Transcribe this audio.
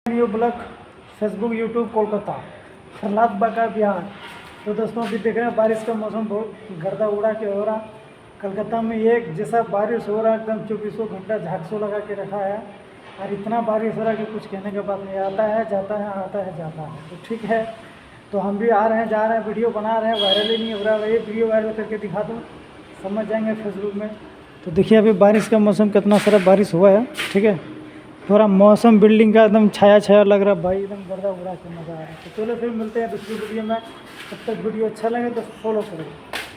New blog Facebook YouTube Kolkata Prahlad Baka Bihar. तो दोस्तों अभी देख रहे हैं बारिश का मौसम बहुत गर्दा उड़ा के हो रहा। कलकत्ता में एक जैसा बारिश हो रहा है, एकदम 24 घंटा झाकसो लगा के रखा है। और इतना बारिश हो रहा है कि कुछ कहने के बाद नहीं, आता है जाता है, आता है जाता है। तो ठीक है, तो हम भी आ रहे हैं जा रहे हैं, वीडियो बना रहे हैं, वायरल ही नहीं हो रहा है। ये वीडियो वायरल करके दिखा दूँ, समझ जाएंगे फेसबुक में। तो देखिए अभी बारिश का मौसम कितना सारा बारिश हुआ है। ठीक है, थोड़ा मौसम बिल्डिंग का एकदम छाया छाया लग रहा है भाई, एकदम गर्दा उड़ा के मज़ा आ रहा है। तो चलो फिर मिलते हैं दूसरी वीडियो में। तब तक वीडियो अच्छा लगे तो फॉलो करें।